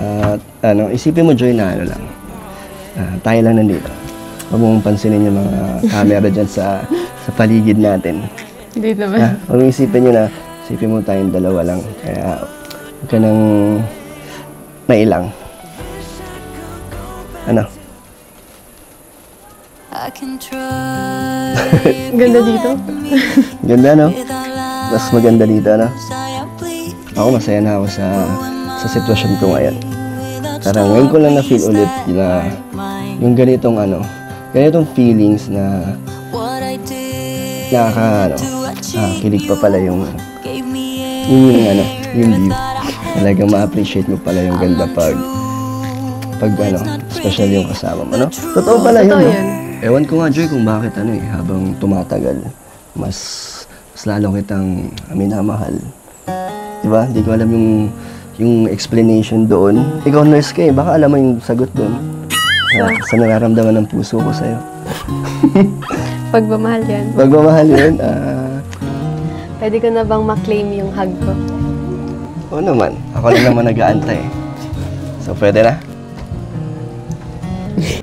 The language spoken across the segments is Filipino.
At ano, isipin mo Joy na ano lang. Tayo lang nandito. Huwag mong pansinin yung mga camera dyan sa paligid natin. Dito ba? Huwag mong isipin mo tayong dalawa lang. Kaya huwag ka nang mailang. Ano? Ganda dito. Ganda, no? Mas maganda dito, no? Ako masaya na ako sa sitwasyon ko ngayon. Parang ngayon ko lang na-feel ulit na yung ganitong feelings na kilig pa pala yung view. Talagang ma-appreciate mo pala yung ganda pag special yung kasama mo, no? Totoo pala yun, no? Ewan ko nga, Joy, kung bakit habang tumatagal, mas lalo kitang minamahal. Diba? Hindi ko alam yung explanation doon. Ikaw nurse ka baka alam mo yung sagot doon. Sa nararamdaman ng puso ko sa'yo. Pagmamahal yan. Pagmamahal yan? Pwede ko na bang ma-claim yung hug ko? Oo naman. Ako lang naman nag-aantay. So, pwede na?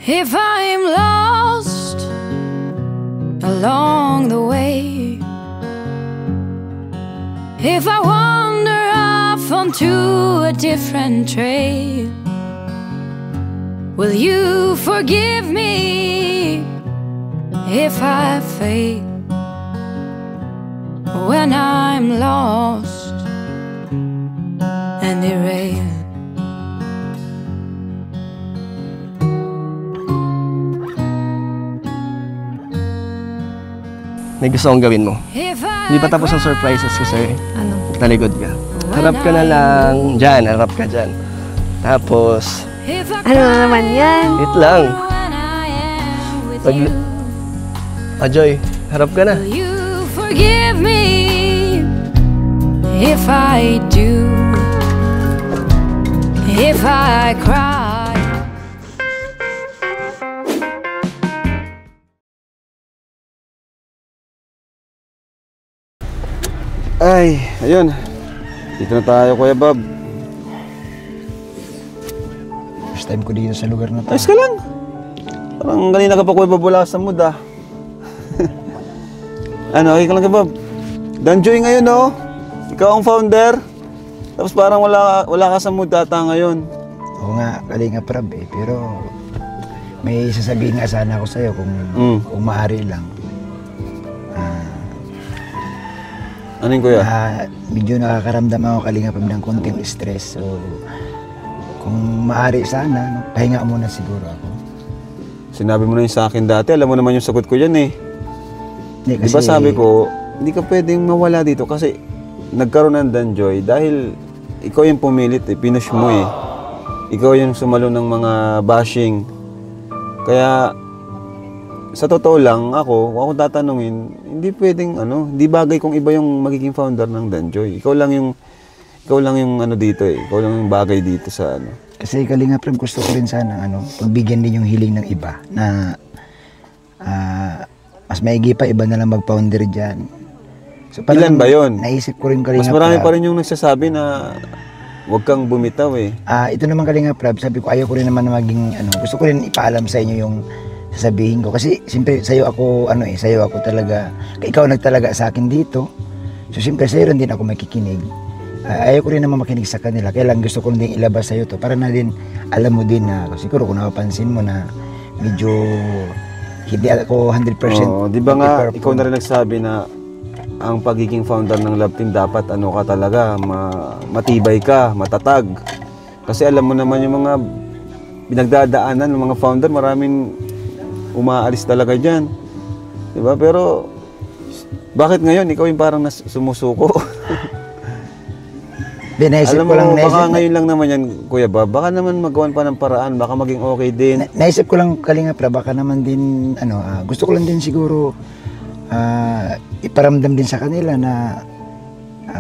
If I'm lost along the way, if I wander off onto a different trail, will you forgive me if I fail when I'm lost and derailed? May gusto kong gawin mo. Hindi pa tapos ang surprises ko sa'yo. Ano? Taligod ka. Harap ka na lang. Diyan, harap ka dyan. Tapos... Ano na naman yan? Wait lang. Joy, harap ka na. Will you forgive me if I do, if I cry? Ay, ayun. Dito na tayo, Kuya Bob. First time ko dito sa lugar na to. Ayos ka lang. Parang kanina ka pa, Kuya Bob, wala sa mood, ah. Okay ka lang, Kuya Bob. Danjoy ngayon, no? Ikaw ang founder. Tapos parang wala ka sa mood ata ngayon. Oo nga, Kalinga Prab pero may sasabihin nga sana ako sa'yo kung maaari lang. Ano yun, Kuya? Medyo nakakaramdam ako, Kalinga Prab, ng konting stress. So, kung maaari sana, pahinga muna siguro ako. Sinabi mo na yun sa akin dati. Alam mo naman yung sagot ko yan, eh. Kasi, diba sabi ko, hindi ka pwedeng mawala dito kasi nagkaroon ng Danjoy dahil ikaw yung pumilit, pinush mo, eh. Ikaw yung sumalo ng mga bashing. Kaya, sa totoo lang, ako tatanungin, hindi pwedeng, hindi bagay kung iba yung magiging founder ng Danjoy. Ikaw lang yung dito, eh. Ikaw lang yung bagay dito sa Kasi Kalinga Prab, gusto ko rin sana, pagbigyan din yung hiling ng iba na mas maigi pa, iba na lang mag-founder dyan. So, ilan ba yun? Naisip ko rin, Kalinga Prab. Mas marami pa rin yung nagsasabi na huwag kang bumitaw, eh. Ito naman, Kalinga Prab, sabi ko, ayaw ko rin naman na maging, gusto ko rin ipaalam sa inyo yung sasabihin ko. Kasi, siyempre, sa'yo ako talaga, ikaw nagtalaga sa akin dito. So, siyempre, sa'yo rin din ako makikinig. Ayaw ko rin naman makinig sa kanila. Kaya lang gusto ko rin din ilabas sa'yo to. Para na din, alam mo din na, siguro kung napapansin mo na medyo hindi ako 100%. Oo, di ba nga, ikaw na rin nagsabi na ang pagiging founder ng Love Team dapat ka talaga, matibay ka, matatag. Kasi alam mo naman yung mga pinagdadaanan ng mga founder, maraming umaalis talaga dyan. Di ba? Pero, bakit ngayon ikaw yung parang sumusuko? Alam mo, baka ngayon lang naman yan, Kuya Bob. Baka naman magawan pa ng paraan, baka maging okay din. Naisip ko lang, Kalinga Prab, baka naman din, gusto ko lang din siguro iparamdam din sa kanila na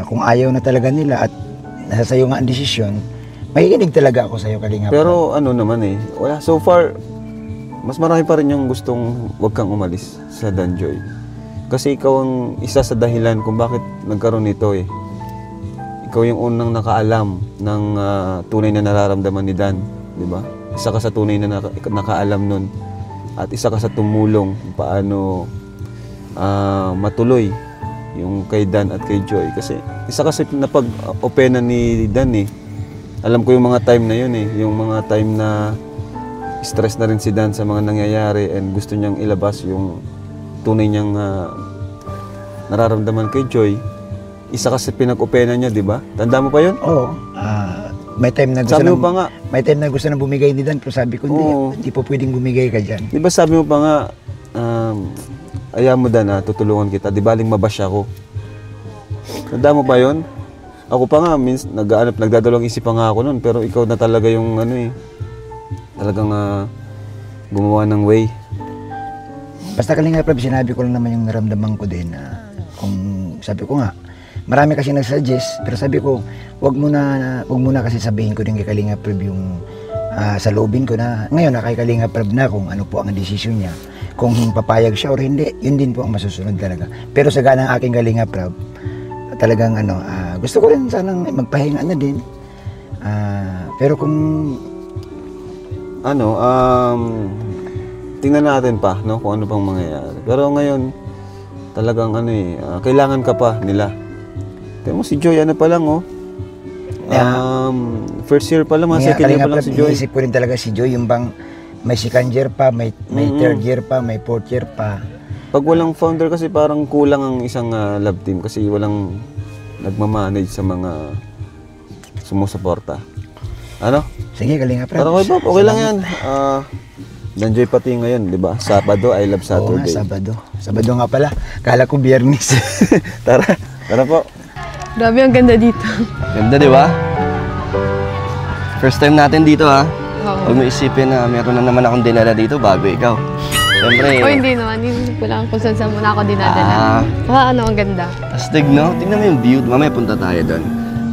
kung ayaw na talaga nila at nasa sayo nga ang desisyon, makikinig talaga ako sa'yo, Kalinga Prab. Pero naman wala. So far, mas marami pa rin yung gustong wag kang umalis sa Danjoy. Kasi ikaw ang isa sa dahilan kung bakit nagkaroon nito, eh. ikaw yung unang nakaalam ng tunay na nararamdaman ni Dan, di ba? Isa ka sa tunay na nakaalam nun. At isa ka sa tumulong kung paano matuloy yung kay Dan at kay Joy. Kasi isa kasi napag-opena ni Dan eh. Alam ko yung mga time na yun eh. Yung mga time na stress na rin si Dan sa mga nangyayari and gusto niyang ilabas yung tunay niyang nararamdaman kay Joy. Isa kasi pinag-opena niya, di ba? Tanda mo pa yun? Oo. May time na gusto Sabi mo pa nga, may time na gusto na bumigay ni Dan, pero sabi ko, Oo. hindi po pwedeng bumigay ka dyan. di ba sabi mo pa nga, ayaw mo Dan, tutulungan kita. Di baling mabash ako. Tanda mo pa yun? Ako pa nga, nagdadalawang isip pa nga ako nun, pero ikaw na talaga yung talagang gumawa ng way. Basta Kalinga Prab, sinabi ko lang naman yung naramdaman ko din na kung sabi ko nga, marami kasi nag-suggest, pero sabi ko, wag muna kasi sabihin ko din kay Kalinga Prab yung sa loobin ko na ngayon na kay Kalinga Prab na kung ano po ang desisyon niya. Kung papayag siya or hindi, yun din po ang masusunod talaga. Pero sa ganang aking Kalinga Prab, talagang gusto ko rin sanang magpahinga na din. Pero kung tingnan natin pa no kung ano pang mangyayari. Pero ngayon talagang kailangan ka pa nila. Tingnan mo si Joy pa lang first year pa lang, second year pa lang si Joy. Iisip ko rin talaga si Joy, yung bang may second year pa, may third year pa, may fourth year pa. Pag walang founder kasi parang kulang ang isang love team kasi walang nagmamanage sa mga sumusuporta. Ano? Sige, Kalinga Prab. Pero okay lang yan. Nandiyoy pati ngayon, di ba? Sabado, I love Oo nga, Saturday. Sabado. Sabado nga pala. Kala ko Biyernes. Tara po. Grabe, ang ganda dito. Ganda, di ba? First time natin dito, ha? Oo. Huwag mo isipin na meron na naman akong dinala dito bago ikaw. Siyempre, O hindi naman, hindi ko lang kung saan muna ako dinadala. Ang ganda. astig, no? Tingnan mo yung view. Mamaya punta tayo doon.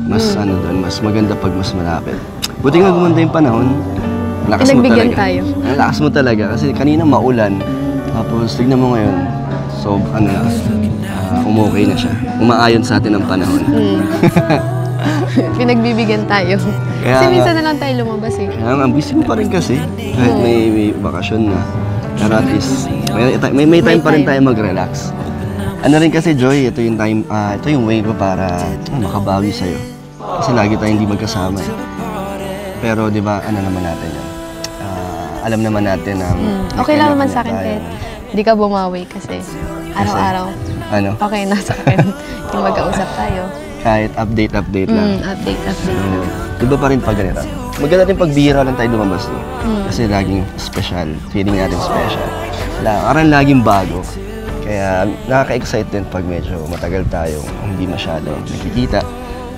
Mas mas maganda pag mas malapit. Buti nga gumanda yung panahon. Lakas mo Pinagbigyan talaga. tayo. Ang lakas mo talaga kasi kanina maulan. Tapos tignan mo ngayon. So, umokay na siya. Umaayon sa atin ang panahon. Pinagbibigyan tayo. Kaya Kasi nga- minsan na lang tayo lumabas eh. Kaya ang busy mo pa rin kasi. Kahit may bakasyon na. Pero at least, may time pa rin tayo mag-relax. Ano rin kasi, Joy, ito yung time, ito yung way ko para makabawi sa'yo. Kasi lagi tayong hindi magkasama. Pero di ba, ano naman natin yan? Alam naman natin na Okay lang naman sa akin tayo. kahit hindi ka bumawi kasi araw-araw Ano? okay na sa akin. Yung mag-kausap tayo. Kahit update lang. Update. Di ba pa rin pag ganito? Maganda din pag bihira lang tayo lumabas, no? Kasi laging special. Feeling natin special. Parang laging bago. Kaya nakaka-excite din pag medyo matagal tayong hindi masyado nakikita.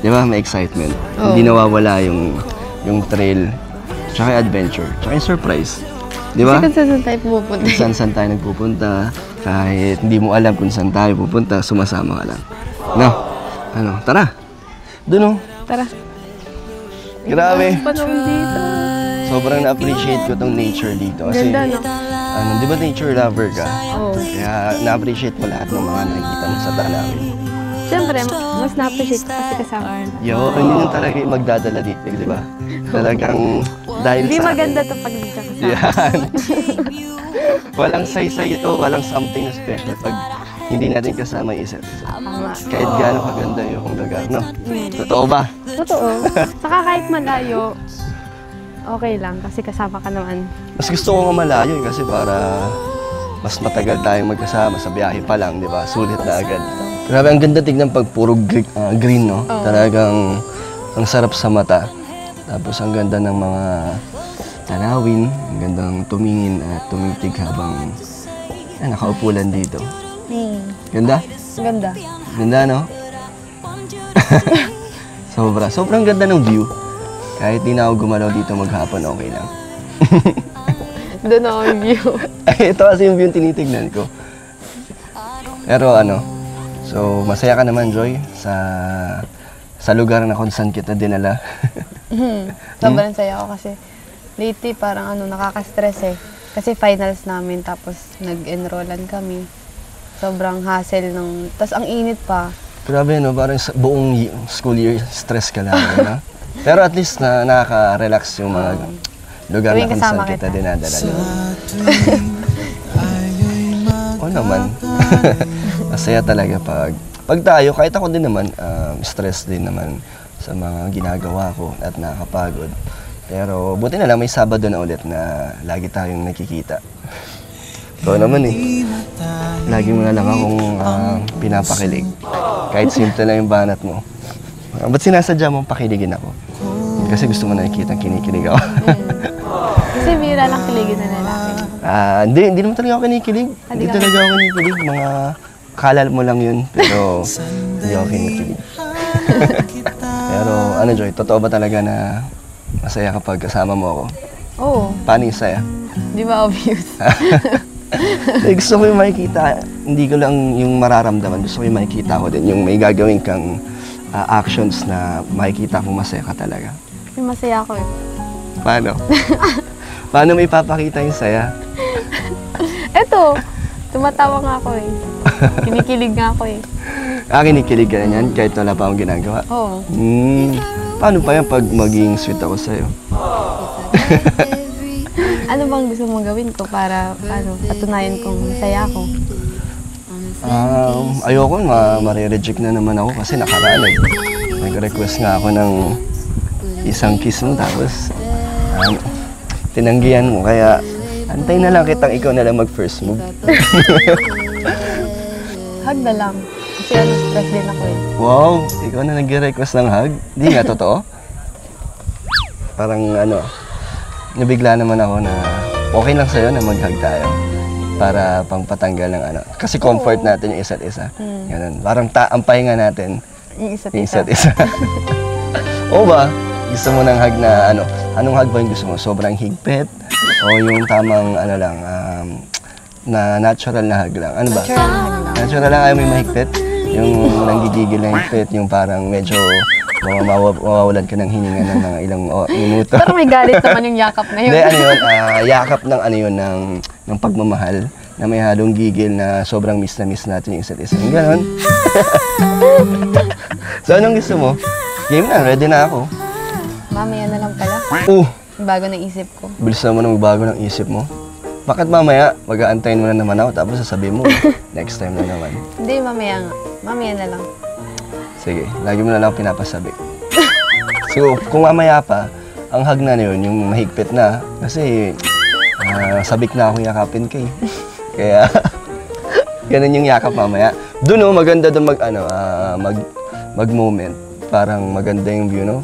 Di ba? May excitement. Oo. Hindi nawawala yung thrill, tsaka yung adventure, tsaka yung surprise. Di ba? Kasi kung saan tayo pumupunta. Kung saan tayo nagpupunta, kahit hindi mo alam kung saan tayo pupunta, sumasama ka lang. No? Tara. Doon, Tara. Grabe. Panahon dito. Sobrang na-appreciate ko tong nature dito. Kasi, Ganda, no? di ba nature lover ka? Oo. Kaya na-appreciate mo lahat ng mga nakikita mo sa daan namin. Siyempre, mas na-appreciate ko kasi kasama. Hindi lang talaga yung magdadala dito, di ba? Talagang dahil Hindi sa maganda to pag hindi ka kasama. Yan. Walang say-say ito, walang something na special pag hindi natin kasama yung isa't isa. Tama. Kahit gaano kaganda yung lugar, no? Totoo ba? Totoo. Saka kahit malayo, okay lang kasi kasama ka naman. Mas gusto ko nga malayo kasi para mas matagal tayong magkasama sa biyahe pa lang, di ba? Sulit na agad. Grabe, ang ganda tignan pag puro green, no? Talagang ang sarap sa mata. Tapos ang ganda ng mga tanawin, ang gandang tumingin at tumitig habang nakaupo lang dito. Ganda? Ganda. Ganda, no? Sobrang ganda ng view. Kahit di na ako gumalaw dito maghapon, okay lang. Doon ako yung view. Ay, ito kasi yung view yung tinitignan ko. Pero so masaya ka naman, Joy, sa lugar na kung saan kita dinala. Sobrang saya ako kasi lately parang nakaka-stress eh. Kasi finals namin tapos nag-enrollan kami. Sobrang hassle ng... Tapos ang init pa. Grabe, no? Parang sa buong school year, stress ka lang, no? Pero at least nakaka-relax yung mga lugar na Tuwing kung kasama saan kita kita. dinadala. Oo naman. Masaya talaga pag tayo, kahit ako din naman, stress din naman sa mga ginagawa ko at nakakapagod. Pero buti na lang may Sabado na ulit na lagi tayong nakikita. Ikaw naman lagi mo na lang akong pinapakilig. Kahit simple lang yung banat mo. Ba't sinasadya mong pakiligin ako? Kasi gusto mo nakikita kinikilig ako. Kasi bira lang kiligin na lalaki. Hindi naman talaga ako kinikilig. Hindi talaga ako kinikilig. Mga kalal mo lang yun. Pero hindi ako kinikilig. Pero ano Joy, totoo ba talaga na masaya kapag kasama mo ako? Oo. Paano yung saya? Di ba obvious? Gusto ko yung makikita, hindi ko lang yung mararamdaman. Gusto ko yung makikita ko din. Yung may gagawin kang actions na makikita kong masaya ka talaga. Yung masaya ako eh. Paano? Paano may papakita yung saya? Eto, tumatawa nga ako eh. Kinikilig nga ako eh. Kinikilig ka na yan kahit wala pa akong ginagawa. Oo. Paano pa yan pag maging sweet ako sa'yo? Ano bang gusto mong gawin ko para patunayan kong masaya ako? Ayoko ma-reject na naman ako kasi nakaraan nag-request nga ako ng isang kiss mo tapos tinanggihan mo kaya antay na lang kitang ikaw na lang mag-first move. Hug na lang. Kasi stress din ako eh. Wow, ikaw na nag-request ng hug? Hindi nga totoo? Parang nabigla naman ako na okay lang sa'yo na mag-hug tayo para pangpatanggal ng Kasi comfort natin yung isa't isa. Ganun. Parang ang pahinga natin Yung isa't yung isa. isa't isa. Oo ba? Gusto mo ng hug na anong hug ba yung gusto mo? Sobrang higpit? O yung tamang na natural na hug lang? Ano ba? Natural na hug lang. Natural lang ayaw may mahigpit? Yung nanggigigil na higpit, yung parang medyo mawawalan ka ng hininga ng mga ilang minuto. Pero may galit naman yung yakap na yun. Hindi, yakap ng ng pagmamahal na may halong gigil na sobrang miss na miss natin yung isa't isa. Yung ganon. So, anong gusto mo? Game na, ready na ako. Mamaya na lang pala. Yung bago na isip ko. Bilis naman ang bago ng isip mo. Bakit mamaya, mag-aantayin mo na naman ako tapos sasabihin mo, next time na naman. Hindi, mamaya nga. Mamaya na lang. Sige, lagi mo na lang pinapasabi. So, kung mamaya pa, ang hug na yun, yung mahigpit na, kasi sabik na akong yakapin ka eh. Kaya, ganun yung yakap mamaya. Doon maganda doon mag-moment. Parang maganda yung view, no?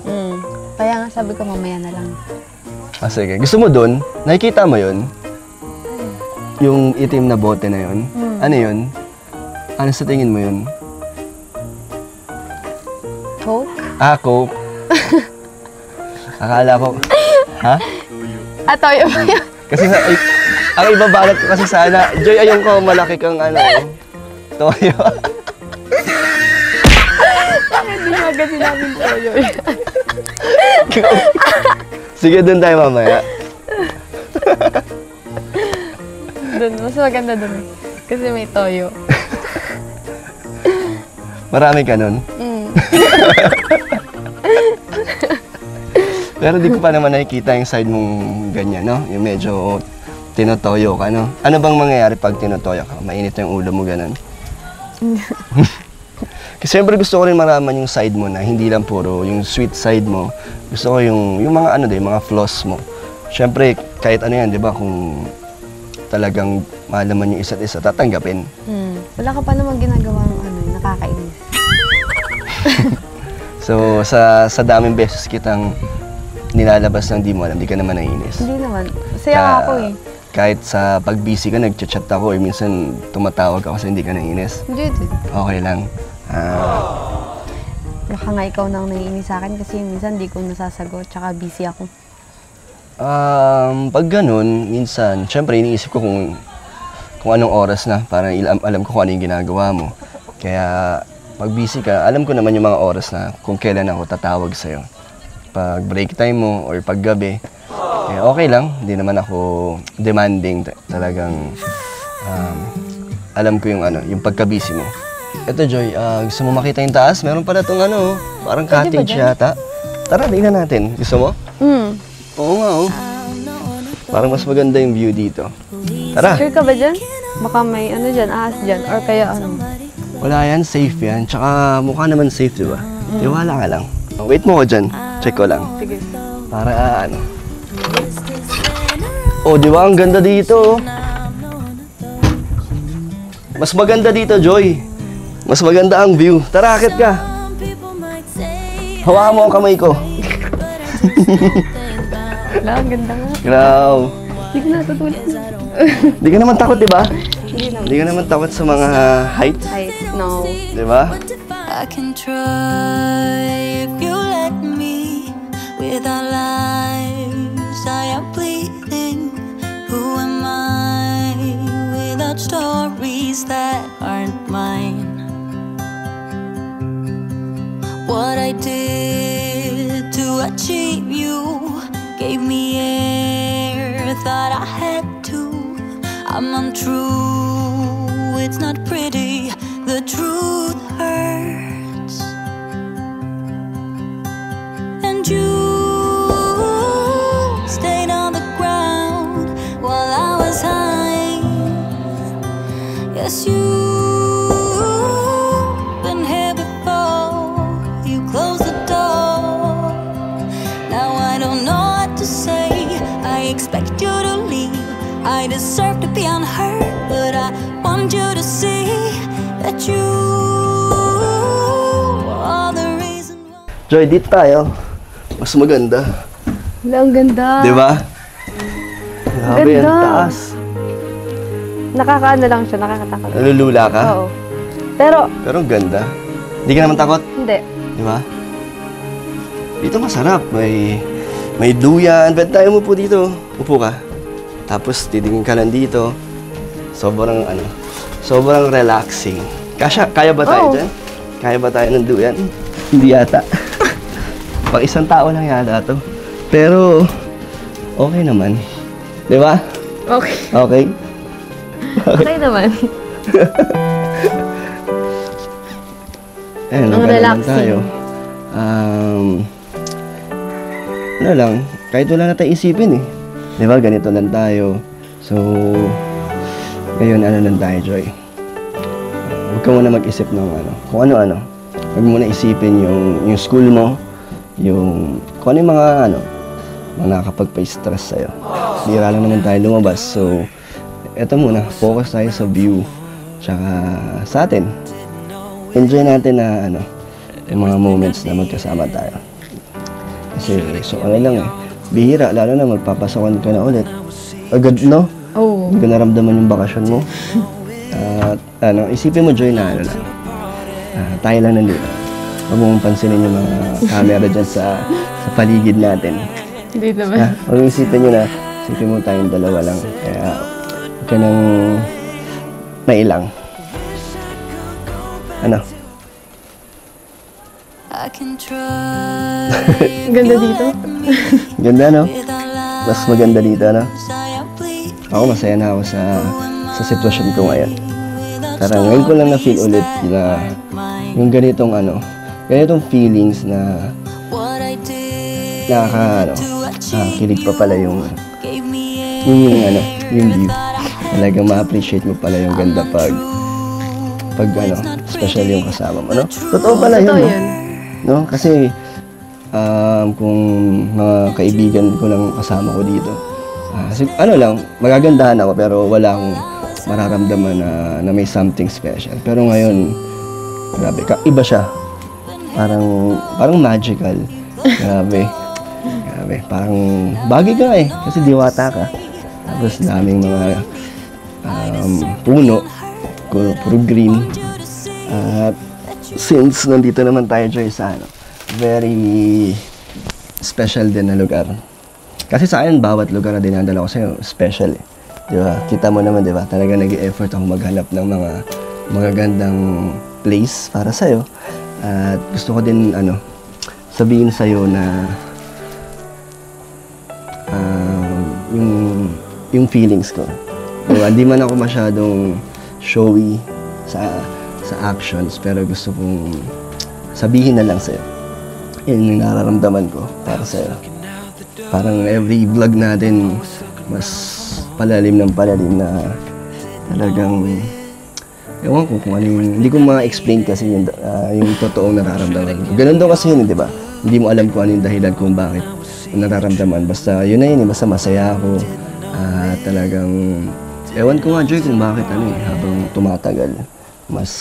Kaya nga sabi ko mamaya na lang. Sige. Gusto mo doon, nakikita mo yun? Yung itim na bote na yun? Ano yun? Ano sa tingin mo yun? Coke? Coke. Akala ko, ha? Toyo ba yun? Kasi ang ibabalot ko kasi sana, Joy, ayun ko, malaki kang toyo. Hindi nyo agad sinabing toyo. Sige, doon tayo mamaya. Doon, mas maganda doon. Kasi may toyo. Marami ka nun. Pero di ko pa naman nakikita yung side mong ganyan, no? Yung medyo tinotoyo ka, no? Ano bang mangyayari pag tinotoyo ka? Mainit yung ulo mo, ganun. Kasi siyempre gusto ko rin maraman yung side mo na hindi lang puro yung sweet side mo. Gusto ko yung mga mga flaws mo. Siyempre, kahit ano yan, di ba? Kung talagang malaman yung isa't isa, tatanggapin. Wala ka pa naman ginagawa ng nakakainis. So, sa daming beses kitang nilalabas ng di mo alam, di ka naman naiinis. Hindi naman. Saya ako eh. Kahit sa pag-busy ka, nag-chat ako, minsan tumatawag ako kasi hindi ka naiinis. Hindi. Okay lang. Baka nga ikaw nang naiinis sa akin kasi minsan di ko nasasagot tsaka busy ako. Pag ganun, minsan, syempre iniisip ko kung anong oras na, para alam ko kung ano yung ginagawa mo. Kaya pag busy ka, alam ko naman yung mga oras na kung kailan ako tatawag sa'yo. Pag break time mo or pag gabi, okay lang. Hindi naman ako demanding. Talagang alam ko yung yung pagka-busy mo. Ito Joy, gusto mo makita yung taas? Meron pala itong ano, parang Pwede ba cottage dyan? yata. Tara, tingnan natin. Gusto mo? Oo nga, oh. Parang mas maganda yung view dito. Tara. Sure ka ba dyan? Baka may ano dyan, ahas dyan, or kaya ano. Wala yan, safe yan. Tsaka mukha naman safe, di ba? Tiwala ka lang. Wait mo ko dyan. Check ko lang. Sige. Para ano. Oh, di ba? Ang ganda dito. Mas maganda dito, Joy. Mas maganda ang view. Tara, akit ka. Hawakan mo ang kamay ko. Wala, ang ganda nga. Grabe. Hindi ko natutulog. Di ka naman takot, di ba? Hindi naman. Di ka naman takot sa mga heights. Ay, no. Di ba? I can try if you let me. Without lies, I am bleeding. Who am I without stories that aren't mine? What I did to achieve you gave me air, thought I had to. I'm untrue, it's not pretty, the truth hurts. And you stayed on the ground while I was high. Yes, you've been here before, you closed the door. Now I don't know what to say, I expect you to leave. I deserve to be unheard, but I want you to see that you are the reason why. Joy, dito tayo. Mas maganda. Wala, ang ganda. Di ba? Grabe, ang Ganda. taas. Nakakaano lang siya, nakakatakot. Nalulula ka? Oo. Pero, Pero ang ganda. Hindi ka naman takot? hindi. Di ba? Dito masarap. May duyan. Pwede tayo umupo dito. Upo ka. Tapos titingin ka lang dito. Sobrang relaxing. Kaya ba tayo Oo. dyan? Kaya ba tayo ng duyan? Hindi yata. Pang isang tao lang yata to. Pero, okay naman. Di ba? Okay. Okay? Okay naman. Ayun, Ang nagkaroon lang relaxing. tayo. Ano lang, kahit wala na tayo isipin eh. Di ba, ganito lang tayo. So, ngayon ano lang tayo, Joy. Huwag ka muna mag-isip ng ano, kung ano-ano. Huwag mo na isipin yung school mo, kung ano yung mga mga nakakapagpa-stress sa'yo. Bira lang naman tayo lumabas. So, eto muna, focus tayo sa view. Tsaka sa atin. Enjoy natin na yung mga moments na magkasama tayo. Kasi, so ano lang bihira, lalo na magpapasakan ka na ulit. Agad, no? Oo. Hindi ko naramdaman yung bakasyon mo. At isipin mo, Joy, na lang. Tayo lang nandito. Huwag mong pansinin yung mga camera dyan sa paligid natin. Hindi naman. Huwag mong isipin nyo na, isipin mo tayong dalawa lang. Kaya, huwag ka nang mailang. Ano? I can try Ganda dito. Ganda, no? without lies, Mas maganda dito, no? I am bleeding. Ako, masaya na ako sa sitwasyon ko ngayon. Parang ngayon ko lang na-feel ulit na yung ganitong ganitong feelings na What I did kilig pa pala yung gave me air, yung view. Talagang ma-appreciate mo pala yung ganda pag especially yung kasama mo, no? Totoo pala yun, Totoo no? yun. No? Kasi, kung mga kaibigan ko lang kasama ko dito, magagandahan ako pero wala akong mararamdaman na may something special. Pero ngayon, grabe, iba siya. Parang magical. Grabe. Grabe. Parang bagay ka eh. Kasi diwata ka. Tapos daming mga puno. Puro green. At since nandito naman tayo, Joy, sa very special din na lugar. Kasi sa akin, bawat lugar na dinadala ko sa'yo, special eh. Di ba? Kita mo naman, di ba? Talaga nag-i-effort ako maghanap ng mga magagandang place para sa'yo. At gusto ko din, sabihin sa'yo na yung feelings ko. Diba? Hindi man ako masyadong showy sa sa actions, pero gusto kong sabihin na lang sa'yo. Yun yung nararamdaman ko para sa'yo. Parang every vlog natin, mas palalim ng palalim na talagang, ewan ko kung ano yung, hindi ko ma-explain kasi yung totoong nararamdaman ko. Ganun daw kasi yun, di ba? Hindi mo alam kung ano yung dahilan kung bakit nararamdaman. Basta yun na yun, basta masaya ako. Talagang, ewan ko nga, Joy, kung bakit habang tumatagal, mas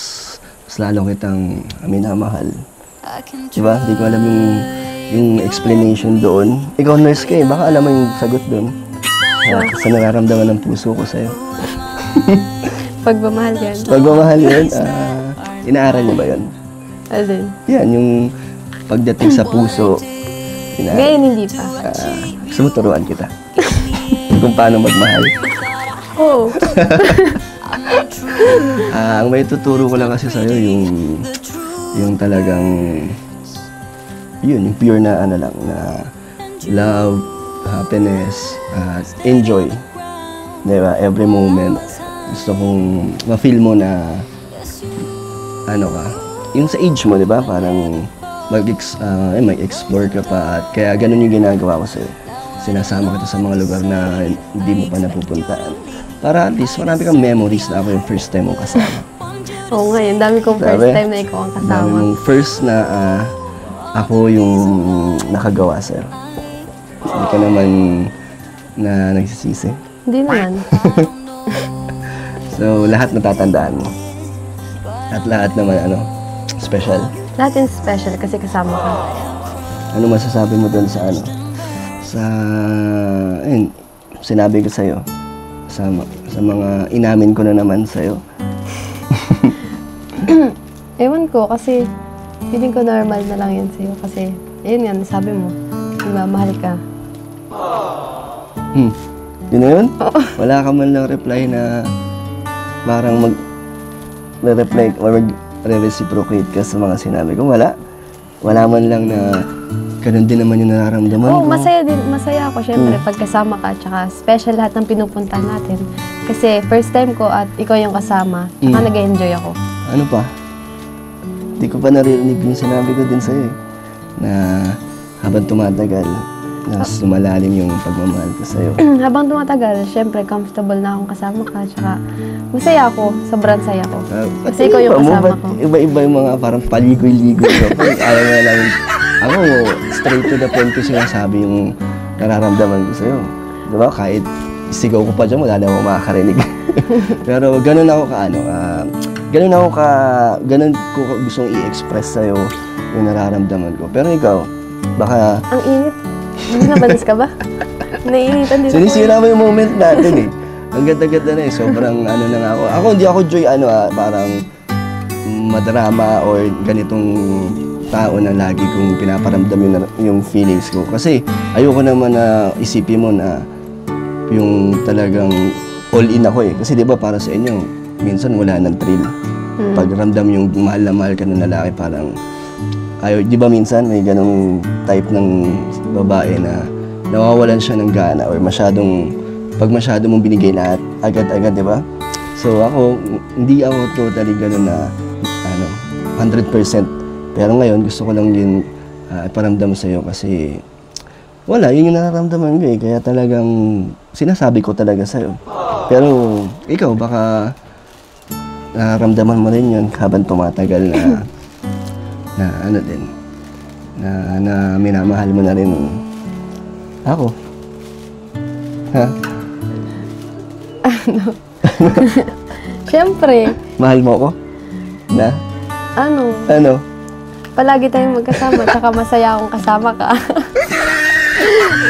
lalo kitang minamahal. Diba? Hindi ko alam yung explanation doon. Ikaw nurse ka baka alam mo yung sagot doon. Sa nararamdaman ng puso ko sa'yo. Pagmamahal yan. Pagmamahal yun? Inaaral niyo ba yun? Alin? Yan, yung pagdating sa puso. Ngayon hindi pa. Gusto mo turuan kita? Kung paano magmahal. Oo. Ang may tuturo ko lang kasi sa'yo yung talagang yung pure na lang na love, happiness, enjoy. Diba? Every moment. Gusto kong ma-feel mo na yung sa age mo, diba? Parang mag-explore ka pa at kaya ganun yung ginagawa ko sa'yo. Sinasama kita sa mga lugar na hindi mo pa napupuntaan. Para at least marami kang memories na ako yung first time mong kasama. Oo nga, yung dami kong first time na ikaw ang kasama. Dami mong first na ako yung nakagawa sa'yo. Hindi ka naman na nagsisisi. Hindi naman. So, lahat natatandaan mo. At lahat naman, special. Lahat yung special kasi kasama ka. Ano masasabi mo doon sa sinabi ko sa'yo. Sa mga inamin ko na naman sa'yo. Ewan ko kasi feeling ko normal na lang yan sa'yo kasi ayun nga, nasabi mo, mahal ka. Yun na yun? Wala ka man lang reply na parang mag-reply or mag-reciprocate ka sa mga sinabi ko. Wala. Wala man lang na ganun din naman yung nararamdaman ko. Masaya ako syempre pagkasama ka, tsaka special lahat ng pinupuntahan natin. Kasi first time ko at ikaw yung kasama, tsaka nag-enjoy ako. Ano pa? Hindi ko pa narinig yung sinabi ko din sa'yo na habang tumatagal, mas lumalalim yung pagmamahal ko sa'yo. Habang tumatagal, syempre comfortable na akong kasama ka, tsaka masaya ako, sobrang saya ko. Kasi ikaw yung kasama ko. Iba-iba yung mga parang paligoy-ligoy ko. Ayaw nga lang. Ako, straight to the point ko sinasabi yung nararamdaman ko sa'yo. Diba? Kahit sigaw ko pa dyan, wala na ako makakarinig. Pero ganun ako ganun ko gustong i-express sa'yo yung nararamdaman ko. Pero ikaw, baka... Ang init. Nabalis ka ba? Naiinitan din ako. Sinisira mo yung moment natin eh. Ang ganda-ganda na eh. Sobrang na nga ako. Ako hindi ako Joy parang madrama or ganitong tao na lagi kong pinaparamdam yung feelings ko. Kasi ayoko naman na isipin mo na yung talagang all in ako eh. Kasi di ba para sa inyo, minsan wala nang thrill. Pag ramdam yung mahal na mahal ka ng lalaki, parang ayaw, di ba minsan may ganong type ng babae na nawawalan siya ng gana or pag masyado mong binigay lahat, agad-agad, di ba? So ako, hindi ako totally gano'n na 100%. Pero ngayon, gusto ko lang din iparamdam sa'yo kasi wala, yun yung nararamdaman ko eh. Kaya talagang sinasabi ko talaga sa'yo. Pero ikaw, baka nararamdaman mo rin yun habang tumatagal na minamahal mo na rin ako. Ha? Siyempre. Mahal mo ako? Na? Ano? Palagi tayong magkasama, tsaka masaya akong kasama ka.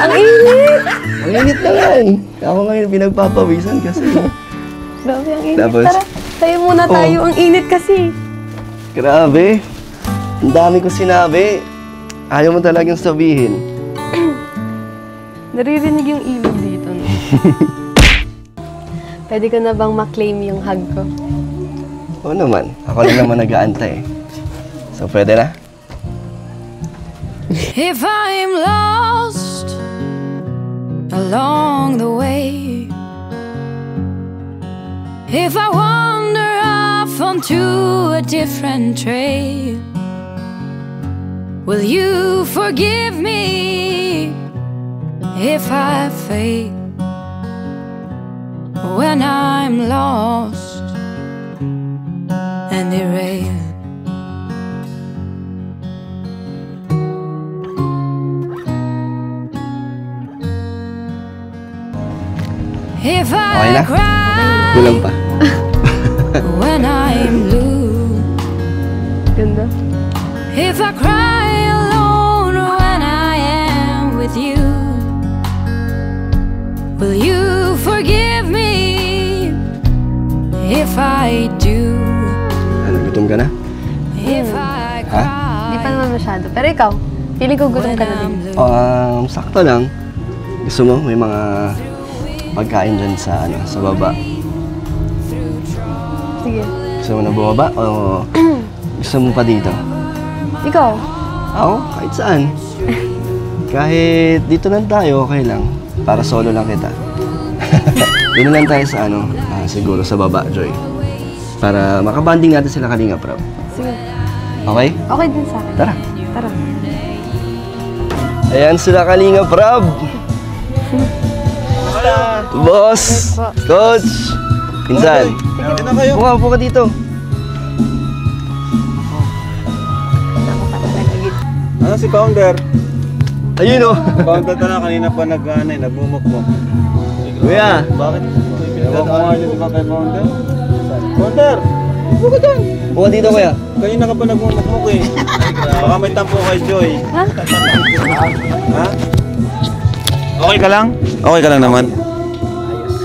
Ang init! Ang init na nga eh. Ako ngayon pinagpapawisan kasi. Grabe, ang init. Tapos, Tara, tayo muna tayo. Ang init kasi. Grabe. Ang dami ko sinabi. Ayaw mo talagang sabihin. Naririnig yung ilog dito. No? Pwede ko na bang maklaim yung hug ko? Oo naman. Ako lang naman nag-aantay. So, pwede na? If I'm lost along the way, if I wander off on onto a different trail. Will you forgive me if I fail when I'm lost and derailed? If Okay I na? cry Kulang pa. when I'm blue, Ganda. if I cry alone when I am with you, will you forgive me if I do? Ano, gutom ka na? If I Ha? Di pa cry naman masyado. Pero ikaw, feeling ko gutom when ka na I'm din. blue. Sakto lang. Gusto mo, may mga pagkain dyan sa, sa baba. Sige. Gusto mo na bumaba o gusto mo pa dito? Ikaw, Ako, kahit saan. Kahit dito lang tayo, okay lang. Para solo lang kita. Doon lang tayo sa siguro sa baba, Joy. Para makabanding natin sila Kalinga Prab. sige. Okay? Okay din sa akin. Tara. Tara. Ayan sila Kalinga Prab. Boss! Coach! Pinsan! Hindi na kayo. Upo ka dito. Ano si Founder? Ayun o. Founder ka na, kanina pa nagmumukmuk. Kuya! Bakit? Ewan ko nga yun, di ba kay Founder? Founder! Upo ka dyan! Upo ka dito, kuya. Kanina ka pa nagmumukmuk eh. Baka may tampo kay Joy. Ha? Ha? Okay ka lang? Okay ka lang naman? Ayos.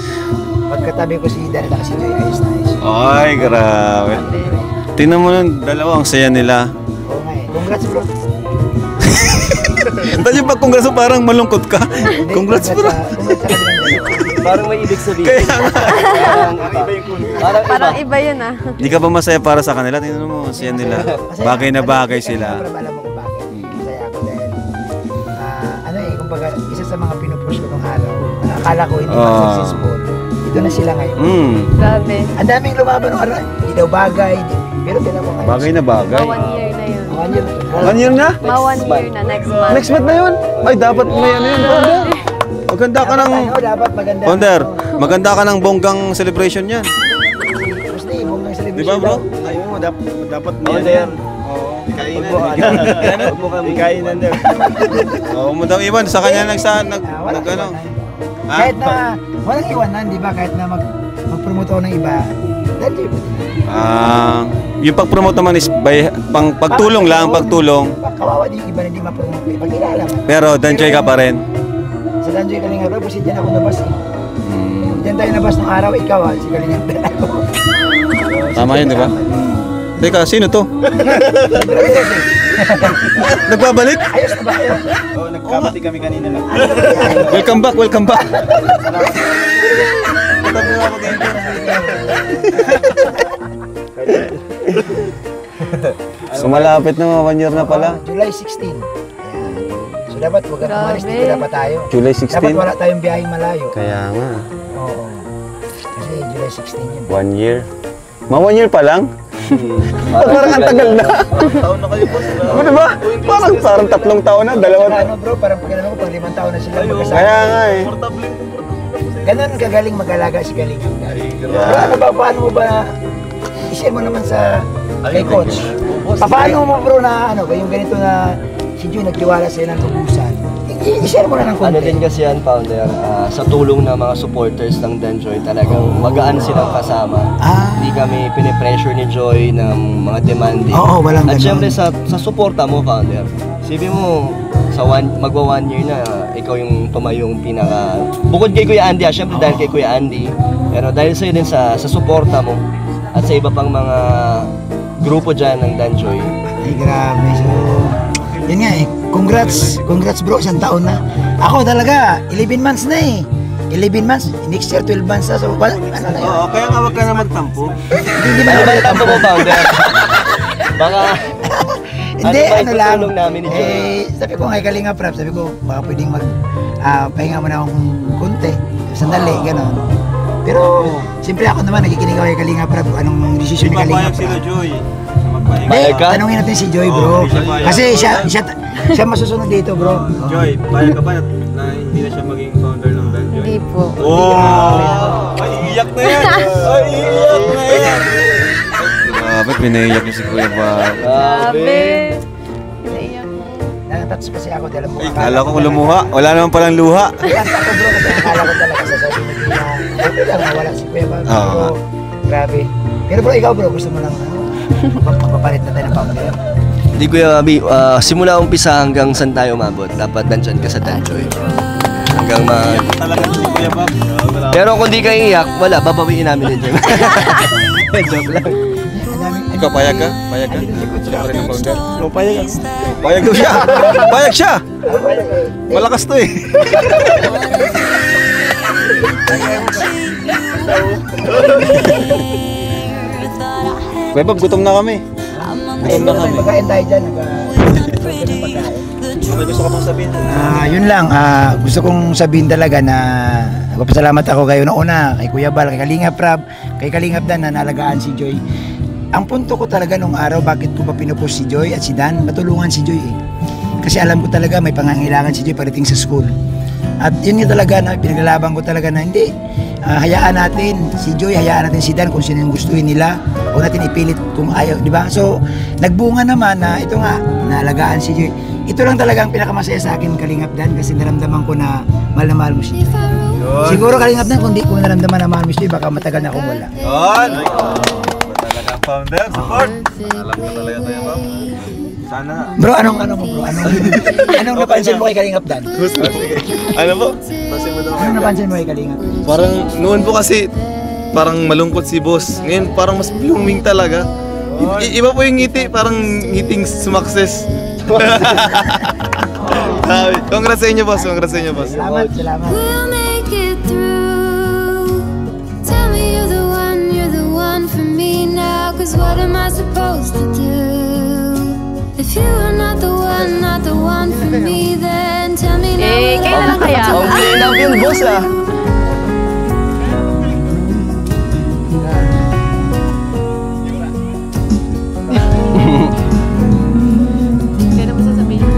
Pagkatabi ko si Daniel at si Joy, ayos na ayos. Ay, grabe. Tingnan mo nun, dalawa ang saya nila. Oo nga eh. Congrats bro. Tapos yung pag-congrats mo parang malungkot ka. Congrats bro. Congrats sa kanilang dalawa. Parang may ibig sabihin. Kaya nga. Parang iba yun ah. Hindi ka ba masaya para sa kanila? Tingnan mo, ang saya nila. Bagay na bagay sila. Alam mo kung bakit. Masaya ako dahil kumbaga, isa sa mga pinupush ko nung araw. Akala ko hindi successful. Ito na sila ngayon. Grabe. Ang daming lumaban nung araw. Hindi daw bagay. Pero tinan mo ngayon. Bagay na bagay. Ma 1 year na yun. 1 year. 1 year na? Ma 1 year na next month. Next month na yun? Ay, dapat may ano yun, Founder. Maganda ka ng... Dapat maganda. Founder, maganda ka ng bonggang celebration yan. Gusto eh, bonggang celebration. Di ba bro? Ay, oo, dapat Oo, Der. kainan. Upo kami. Kainan daw. Oo mo daw iwan, sa kanya nag ano. Ha? Kahit na walang iwanan, di ba? Kahit na mag-promote ako ng iba. Dahil Yung pag-promote naman is by, pagtulong lang, pagtulong. Kawawa din yung iba na hindi ma-promote. Pagkilala man. Pero Danjoy ka pa rin. Sa Danjoy Kalinga bro, kasi dyan ako nabas eh. Diyan tayo nabas nung araw, ikaw si Kalinga ako. Tama yun, di ba? Teka, sino to? Nagbabalik? Ayos na ba? Ayos. Oo, nagkamati kami kanina lang. Welcome back, welcome back. So malapit na, 1 year na pala. July 16. Ayan. So dapat huwag kang umalis, dito dapat tayo. July Dapat 16? wala tayong biyaheng malayo. Kaya nga, Oo. Kasi July 16 yun. 1 year. 1 year pa lang? Parang ang tagal na. Taon na kayo, boss. Ano diba? Parang 3 taon na, dalawa Saka na. ano bro, parang pag ko, pag 5 taon na sila magkasama. Kaya nga eh. Ganun kagaling mag-alaga si Galing. Pero ano ba, paano mo ba, i-share mo naman sa kay coach. Paano mo bro na ano, yung ganito na si Joy nagtiwala sa'yo ng tubusan. I-share mo na ng Ano konti. din kasi yan, Founder, sa tulong ng mga supporters ng Danjoy, talagang magaan silang kasama. Hindi kami pinipressure ni Joy ng mga demanding. Oo, walang At ganun. syempre sa suporta mo, Founder, sabi mo, magwa 1 year na, ikaw yung tumayong pinaka... Bukod kay Kuya Andy, syempre dahil kay Kuya Andy, pero dahil sa'yo din sa suporta mo, at sa iba pang mga grupo dyan ng Danjoy. Ay, grabe. So, yun nga eh. Congrats bro, 1 taon na. Ako talaga, 11 months na eh. 11 months, next year 12 months na. So, ano na yun? Oo, kaya nga wag ka na magtampo. Hindi ba Ano ba naman yung tampo mo, Founder? Baka... Hindi, Ano ba ano lang. itutulong namin ni Joy? Sabi ko ngay Kalinga Prab, sabi ko baka pwedeng pahinga mo na akong konti. Sandali, gano'n. Pero, siyempre ako naman, nakikinig ako kay Kalinga Prab. Anong desisyon ni Kalinga Papayag sila Prab? Joy. Magpahing. Hindi, Payag ka? tanungin natin si Joy, bro. Oo, siya payag. Kasi siya masusunod dito, bro. Joy, payag ka ba na hindi na siya maging founder ng band, Joy? Hindi po. Oh! Ay, iyak na yan! Ay, iyak na yan! Grabe, pinaiyak niyo si Kuya Bob. Grabe. Naiyak. Natouch kasi ako dahil mo. Akala ko lumuha. Wala naman palang luha. Kanta ko, bro, kasi akala ko talaga sasabihin nila. Sabi lang, nawala si Kuya Bob. Oo. Pero, grabe. Pero bro, ikaw bro, gusto mo lang magpapalit na tayo ng founder. Hindi Kuya Bobby, simula umpisa hanggang saan tayo umabot, dapat nandyan ka sa Danjoy. Hanggang Talaga si Kuya Bob. Pero kung di ka iiyak, wala, babawiin namin din. Joke lang. Ikaw, payag ka? Payag ka? Siya pa rin ang founder? Oh, payag ka. Payag daw siya! Payag siya! Malakas to eh. Kuya Bob, gutom na kami. Gutom na kami. Pagkain tayo dyan. May gusto ka pang sabihin? Yun lang, gusto kong sabihin talaga na nagpapasalamat ako kayo na una, kay Kuya Bal, kay Kalinga Prab, kay Kalingap Dan na nalagaan si Joy. Ang punto ko talaga nung araw, bakit ko ba pinupost si Joy at si Dan, matulungan si Joy eh. Kasi alam ko talaga may pangangailangan si Joy pagdating sa school. At yun nga talaga na pinaglalaban ko talaga na hindi, hayaan natin si Joy, hayaan natin si Dan kung sino yung gustuhin nila, huwag natin ipilit kung ayaw, di ba? So, nagbunga naman na ito nga, naalagaan si Joy. Ito lang talaga ang pinakamasaya sa akin, Kalingap Dan, kasi naramdaman ko na mahal mo si Joy. Siguro Kalingap Dan, kung di ko naramdaman na mahal mo si Joy, baka matagal na akong wala. Yun! Talaga ang founder, support! Alam ko talaga tayo, Bob. Sana. Bro, anong napansin mo kay Kalingap Dan? Ano po? Kasi mo daw Anong napansin mo kay Kalingap? Parang noon po kasi parang malungkot si boss. Ngayon parang mas blooming talaga. Iba po yung ngiti, parang ngiting sumakses. Congrats sa inyo, boss. Congrats sa inyo, boss. Salamat. We'll make it through. Tell me you're the one for me now. Cause what am I supposed to do? If you are not the one for me, then tell me now. Eh, what kailan lang kaya? Ang love yung boss ah. Kaya naman sasabihin.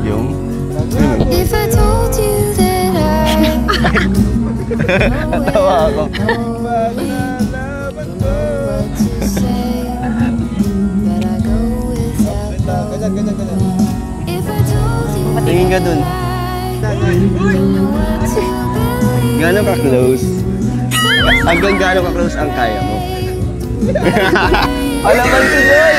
Yung? If I told you that Natawa ako. Patingin ka dun. Gano'n ka close? Hanggang gano'n ka close ang kaya mo? Alaman si Joy!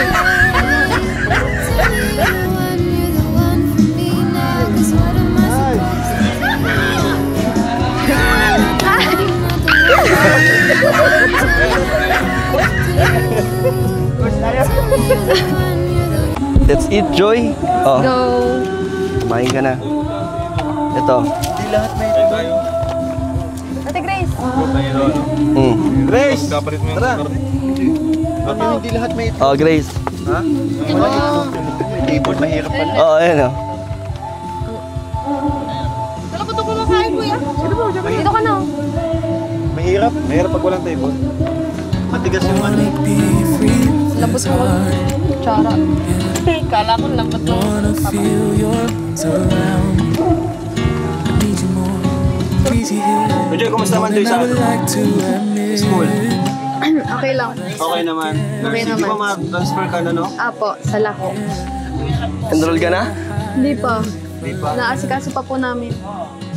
That's it, Joy. Oh, Go. kumain ka na. Ito. Ate Grace. Grace! Kapalit mo yung tara. Hindi lahat may Oh, Grace. keyboard, mahirap pala. Oo, ayan o. Dito ka na. Mahirap. Mahirap pag walang table. Matigas yung ano. Labos mo ko. Kutsara. Kala ko lambot mo. Joy, kumusta man Joy sa school? Okay lang. Okay naman. Okay Hindi naman. pa ma-transfer ka na, no? Apo, sa lako. Enroll ka na? Hindi pa. Hindi pa. Naasikaso pa po namin.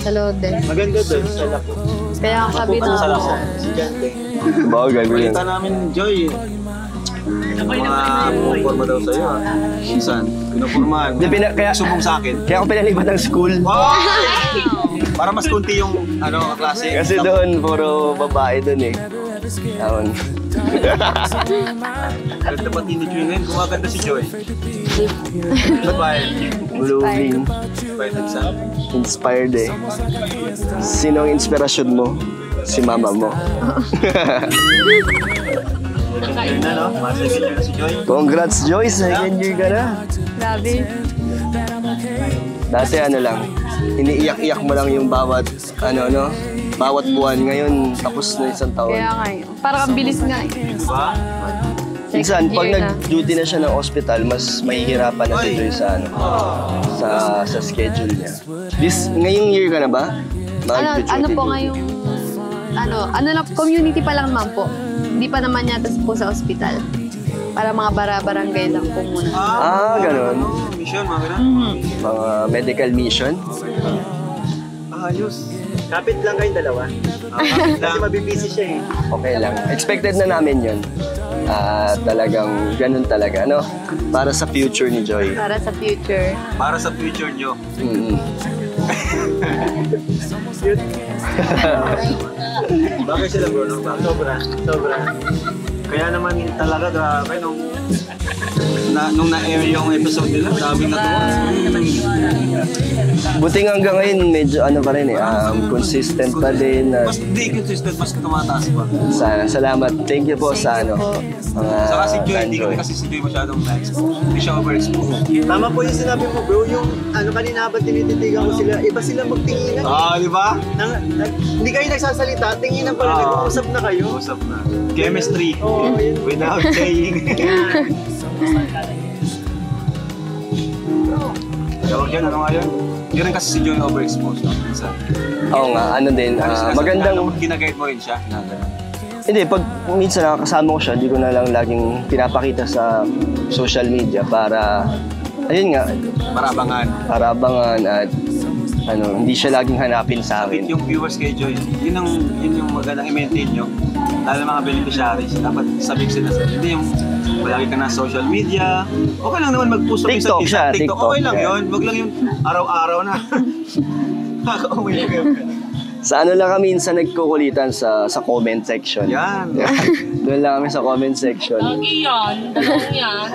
Sa Lode. Maganda doon sa lako. Kaya ang sabi Mapunta na sa lako. Si Jante. Bagay, Balita namin, Joy. Mga pumuporma daw sa'yo, ha? Minsan, pinupurmahan. Kaya, Subong sa akin. kaya ako pinalipat ng school. Para mas kunti yung klase. Kasi doon, puro babae doon eh. Taon. Ganda pati ni Joy ngayon, gumaganda si Joy. Babae. Blooming. Inspired sa Inspired eh. Sino ang inspirasyon mo? Si mama mo. Yun na, no? Second year na si Joy. Congrats, Joy! Second year ka na. Grabe. Dati ano lang, iniiyak-iyak mo lang yung bawat, bawat buwan. Ngayon, tapos na isang taon. Kaya nga yun. Parang ang bilis nga eh. Minsan, pag year na. nag-duty na siya ng hospital, mas mahihirapan na si Joy sa sa schedule niya. Ngayong year ka na ba? Ano po ngayong, community pa lang naman po. Hindi pa naman yata po sa hospital. Para mga barangay lang po muna. Ganun. Mission, mga ganun. Mga medical mission. Ayos. Kapit lang kayong dalawa. Kasi mabibisi siya eh. Okay lang. Expected na namin yun. Talagang ganun talaga, no? Para sa future ni Joy. Para sa future. Para sa future nyo. Bakit sila bro? No? Sobra. Kaya naman talaga grabe nung na-air yung episode nila, daming natuwa. Buti nga hanggang ngayon, medyo pa rin consistent pa din. Mas di consistent, mas tumataas pa. Salamat. Thank you po sa mga Saka si Joy, hindi Joy. kasi si Joy masyadong na-expose. Hindi siya overexposed. Tama po yung sinabi mo bro, yung kanina habang tinititigan ko sila, iba sila magtinginan. Di ba? Hindi kayo nagsasalita, tinginan pala, nag-uusap na kayo. Usap na. Chemistry. Without saying. Tawag dyan, ano nga yun? Hindi rin kasi si Joy overexposed. Minsan. Oo nga, magandang... Ginaguide mo rin siya. Hindi, pag minsan nakakasama ko siya, di ko na lang laging pinapakita sa social media para, ayun nga, para abangan at hindi siya laging hanapin sa akin. Yung viewers kay Joy, yun yung magandang i-maintain nyo. Lalo mga beneficiaries, dapat sabihin sila hindi yung palagi ka na social media. Okay lang naman mag-post sa TikTok siya, TikTok. Okay lang yun, wag lang yung araw-araw na. Nakaka-uwi ka. Sa lang kami minsan nagkukulitan sa comment section. Yan. Doon lang kami sa comment section. Lagi yan, dalawang yan.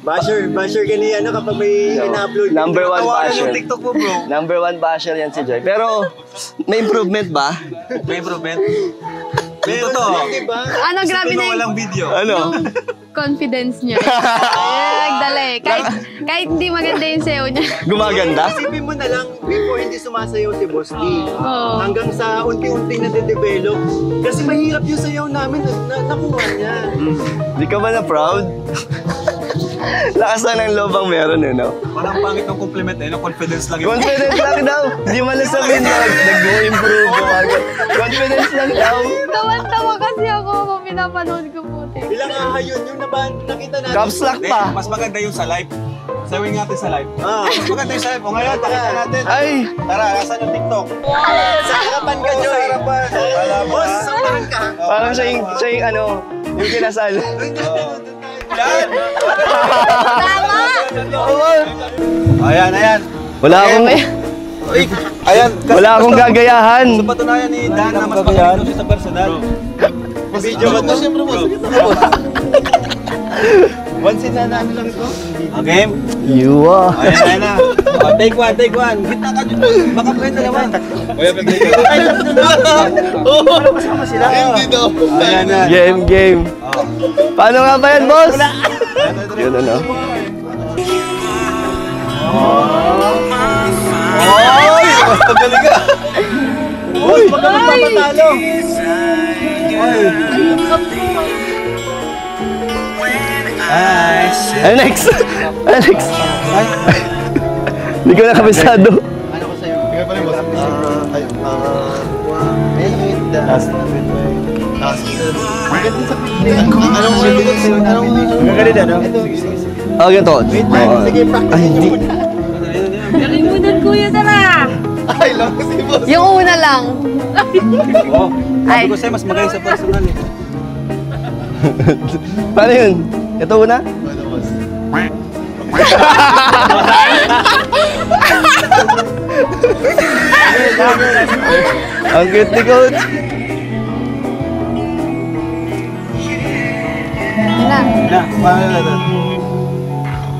Basher ka niya kapag may ina-upload. Number one basher. Yung TikTok mo, bro. Number one basher yan si Joy. Pero, may improvement ba? May improvement? Ito to. Diba? Grabe na yung walang video. confidence niya. Nagdala eh. Kahit hindi maganda yung sayo niya. Gumaganda? Isipin mo na lang, before hindi sumasayaw si Boss D. Oo. Hanggang sa unti-unti na de-develop. Kasi mahirap yung sayaw namin, nakuha niya. Di ka ba na proud? Lakas na ng loob ang meron no? Parang pangit ng compliment confidence lang yun. Confidence lang daw. Di man lang sabihin na nag-go-improve. Confidence lang daw. Tawan-tawa kasi ako kung pinapanood ko po. Ilang ahayun yung nakita natin. Caps lock pa. Mas maganda yung sa live. Sawin natin sa live. Mas maganda yung sa live. O ngayon, pakita natin. Ay! Tara, nasan yung TikTok? Sa harapan ka, Joy. Sa harapan. Boss, samahan ka. Parang siya yung yung kinasal. Yan! Tama! Ayan. Wala akong... Ayan. Wala akong gagayahan. Sa patunayan ni Dan na mas magaling siya sa personal. Video ba ito? Siyempre mo. One scene na namin lang ito. Okay? Yuwa. Ayan na. Take one. Kita ka dyan. Baka pwede naman. Kuya, pwede ka. Kasama sila. Hindi daw. Ayan na. Game. Paano nga ba yan, boss? Yun Oy! Magaling ka. Uy! Pag ka magpapatalo. Alex! Hindi ko na kabisado. Ano ko sa'yo? Bigay pa rin, boss. Ganito. Sige, practice. Nalimutan kuya, tara! Yung una lang. Sabi ko sa'yo, mas magaling sa personal eh. Paano yun? Ito una? Ang cute ni Coach.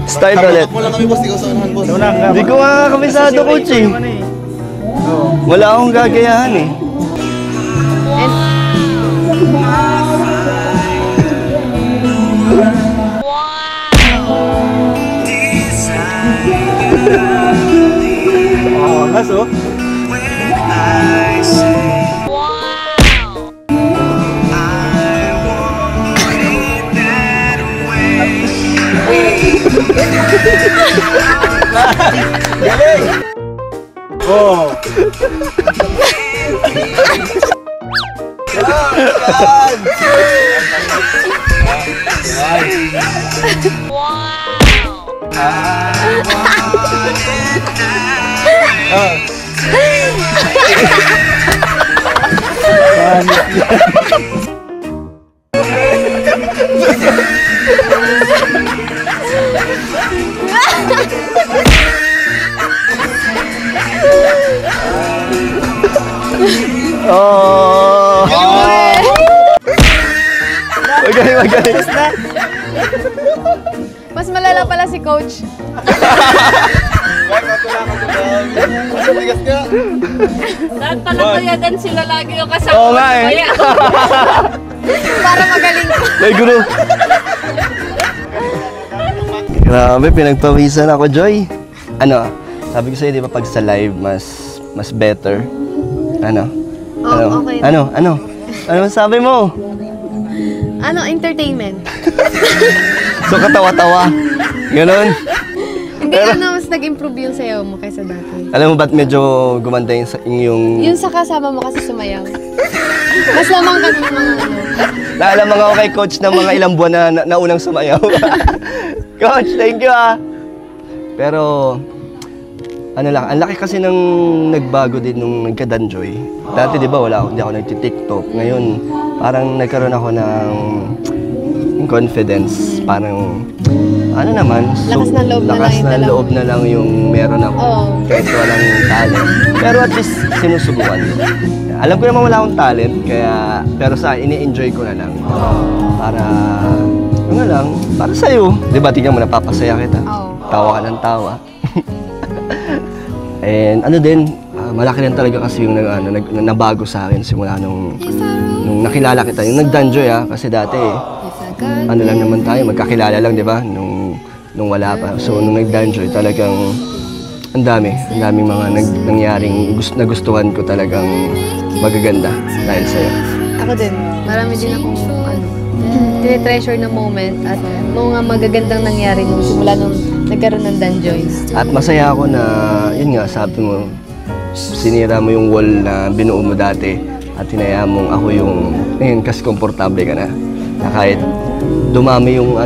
Start ulit. Hindi ko nga kabisado, Coach eh. Wala akong gagayahan eh. lakas oh. Galing! Oh! Oh! Magaling. Mas malala pala si Coach. Dapat pala payagan sila lagi yung kasama. Oo nga eh. Kaya, Para magaling. May guru. Grabe, pinagpawisan ako, Joy. Ano, sabi ko sa'yo, di ba, pag sa live, mas better. Ano? Oh, okay. Ano sabi mo? Ano, entertainment. So, katawa-tawa. Ganon. Hindi mas nag-improve yung sayaw mo kaysa dati. Alam mo ba't medyo gumanda yung... Yung sa kasama mo kasi sumayaw. Mas lamang ka ng mga ano. Naalamang ako kay Coach ng mga ilang buwan na naunang sumayaw. Coach, thank you ah. Pero, ano lang, ang laki kasi ng nagbago din nung nagka-Danjoy. Dati di ba hindi ako nagti-TikTok. Ngayon, parang nagkaroon ako ng confidence. Parang, ano naman, Lakas ng loob na lang yung dalawa. loob na lang yung meron ako. Kahit walang talent. Pero at least, sinusubukan ko. Alam ko naman wala akong talent, pero ini-enjoy ko na lang. Para, ano lang, para sa'yo. Di ba, tingnan mo, napapasaya kita. Tawa ka ng tawa. And ano din, malaki rin talaga kasi yung nabago sa akin simula nung nakilala kita. Yung nag-Danjoy kasi dati, ano lang naman tayo, magkakilala lang, di ba? Nung wala pa. So, nung nag-Danjoy, talagang ang daming mga nangyaring nagustuhan ko talagang magaganda dahil sa'yo. Ako din, marami din akong tinitreasure na moment at mga magagandang nangyari nung simula nung nagkaroon ng Danjoy. At masaya ako na, yun nga, sabi mo, sinira mo yung wall na binuo mo dati at hinayaan mong ako yung, ngayon, kasi komportable ka na. Na kahit dumami yung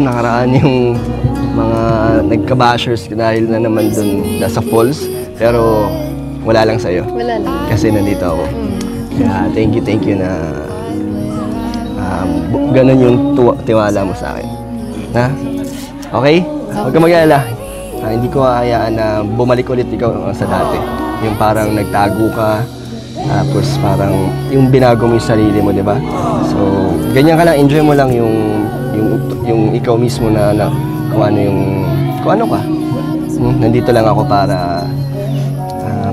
nakaraan yung mga nagka-bashers dahil na naman dun nasa falls, pero wala lang sa'yo. Wala lang. Kasi nandito ako. Kaya thank you na ganun yung tiwala mo sa akin. Ha? Okay? Huwag ka mag-alala. Hindi ko hayaan na bumalik ulit ikaw sa dati. Yung parang nagtago ka, tapos parang yung binago mo yung sarili mo, di ba? So, ganyan ka lang, enjoy mo lang yung ikaw mismo na kung ano ka. Nandito lang ako para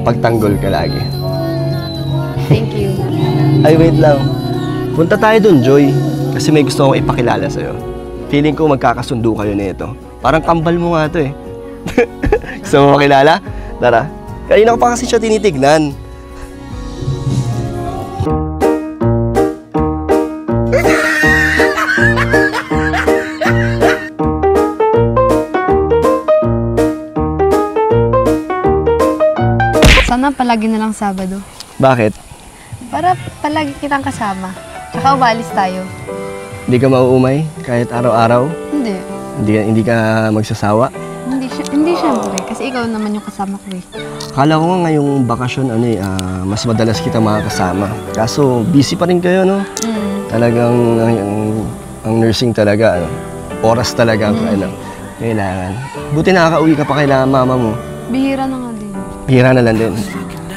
pagtanggol ka lagi. Thank you. Ay, wait lang. Punta tayo dun, Joy. Kasi may gusto akong ipakilala sa'yo. Feeling ko magkakasundo kayo nito. Parang kambal mo nga ito eh. Gusto mo makilala? Tara. Kanina ko pa kasi siya tinitignan. Sana palagi na lang Sabado. Bakit? Para palagi kitang kasama. Tsaka umalis tayo. Hindi ka mauumay kahit araw-araw? Hindi. Hindi ka magsasawa? Hindi syempre. Kasi ikaw naman yung kasama ko eh. Akala ko nga ngayong bakasyon, mas madalas kita makakasama. Kaso, busy pa rin kayo, no? Talagang, ang nursing talaga, oras talaga ang kailangan. Buti nakaka-uwi ka pa kailangan mama mo. Bihira na nga din. Bihira na lang din.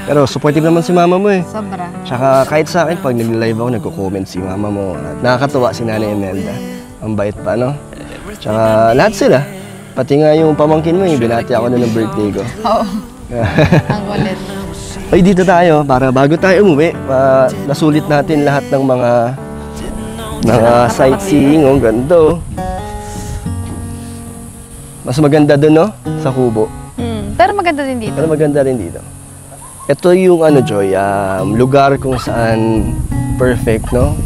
Pero supportive naman si mama mo eh. Sobra. Tsaka kahit sa akin, pag nag-live ako, nagko-comment si mama mo. At nakakatuwa si Nanay Imelda. Ang bait pa, no? Tsaka lahat sila. Pati nga yung pamangkin mo eh, binati ako na ng birthday ko. Oo. Ang kulit. Ay, dito tayo para bago tayo umuwi, nasulit natin lahat ng mga sightseeing. Oh, ganda oh. Mas maganda doon, no? Sa Kubo. Pero maganda din dito. Pero maganda rin dito. Ito yung Joy, lugar kung saan perfect, no?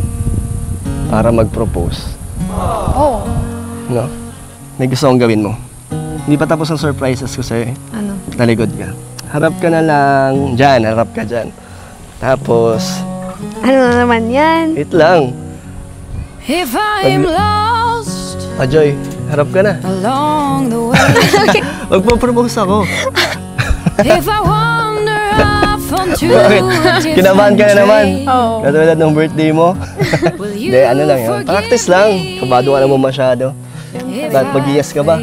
Para mag-propose. Oh. No? May gusto kong gawin mo. Hindi pa tapos ang surprises ko sa'yo. Ano? Taligod ka. Harap ka na lang. Diyan, harap ka dyan. Tapos, Ano na naman yan? wait lang. If I'm lost Joy, harap ka na. along the way, Magpo-propose ako. if I wander off onto Bakit? a Kinabahan ka na naman. different Oo. Katulad ng birthday mo. will you Hindi, ano lang yan. Practice lang. Kabado ka naman masyado. Ba't mag-yes ka ba?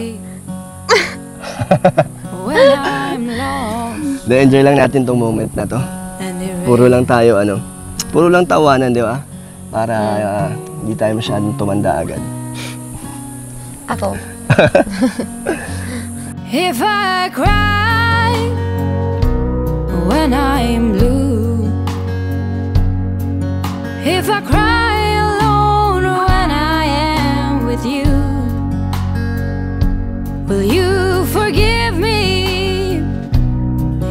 when I'm lost Hindi, enjoy lang natin tong moment na to. and the Puro lang tayo, puro lang tawanan, di ba? Para hindi tayo masyadong tumanda agad. Ako. If I cry when I'm blue, if I cry alone when I am with you, will you forgive me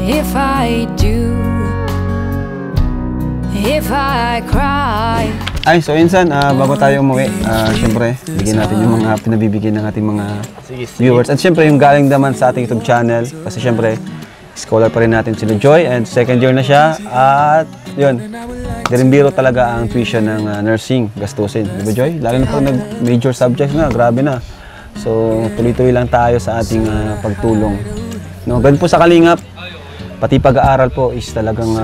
if I do? If I cry. Ay, so insan, bago tayo umuwi, syempre, bigyan natin yung mga pinabibigyan ng ating mga viewers. At syempre, yung galing naman sa ating YouTube channel. Kasi syempre, scholar pa rin natin sila Joy. And second year na siya. At yun, dirimbiro talaga ang tuition ng nursing, gastusin. Diba Joy? Lalo na po nag-major subjects na, grabe na. So, tuloy-tuloy lang tayo sa ating pagtulong. No, ganun po sa Kalingap, pati pag-aaral po is talagang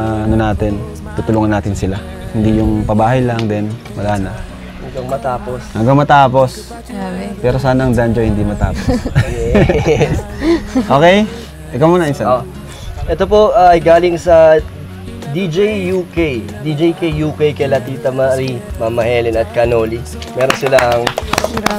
tutulungan natin sila. Hindi yung pabahay lang, then wala na. Hanggang matapos. Hanggang matapos. Grabe. Pero sana ang Danjoy hindi matapos. Yes. Okay? Ikaw muna, Insan. Oh. Ito po ay galing sa DJ UK. DJ UK kay Tita Marie, Mama Helen at Canoli. Meron silang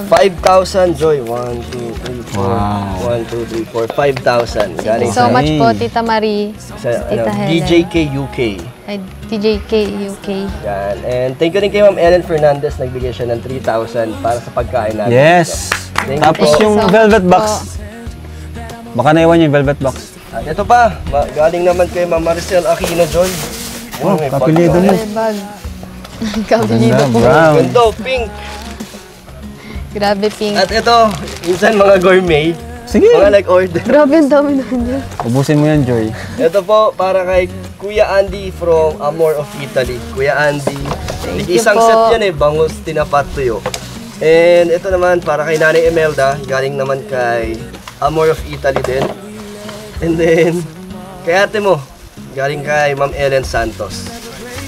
5,000 Joy. 1, 2, 3, 4. Wow. 1, 2, 3, 4. 5,000. Galing So sa, much po, Tita Marie. sa Tita Helen. DJK UK. Ay, TJK UK. Yan. And thank you rin kay Ma'am Ellen Fernandez. Nagbigay siya ng 3,000 para sa pagkain natin. Yes! Thank you Tapos po. yung So velvet much box. po. Baka naiwan yung velvet box. At ito pa, galing naman kay Ma'am Maricel Aquino Joy. Wow, may kapilido pagkain. mo. Bag. Kapilido Ganda, po. brown. Ganda, pink. Grabe, pink. At ito, minsan mga gourmet. Sige, Mga nag-order. Grabe, ang dami naman yan. ubusin mo yan, Joy. Ito po, para kay Kuya Andy from Amor of Italy. Kuya Andy. Thank you Isang po. set yan bangus, tinapat, tuyo. And ito naman, para kay Nanay Imelda. Galing naman kay Amor of Italy din. And then, kay ate mo. Galing kay Ma'am Ellen Santos.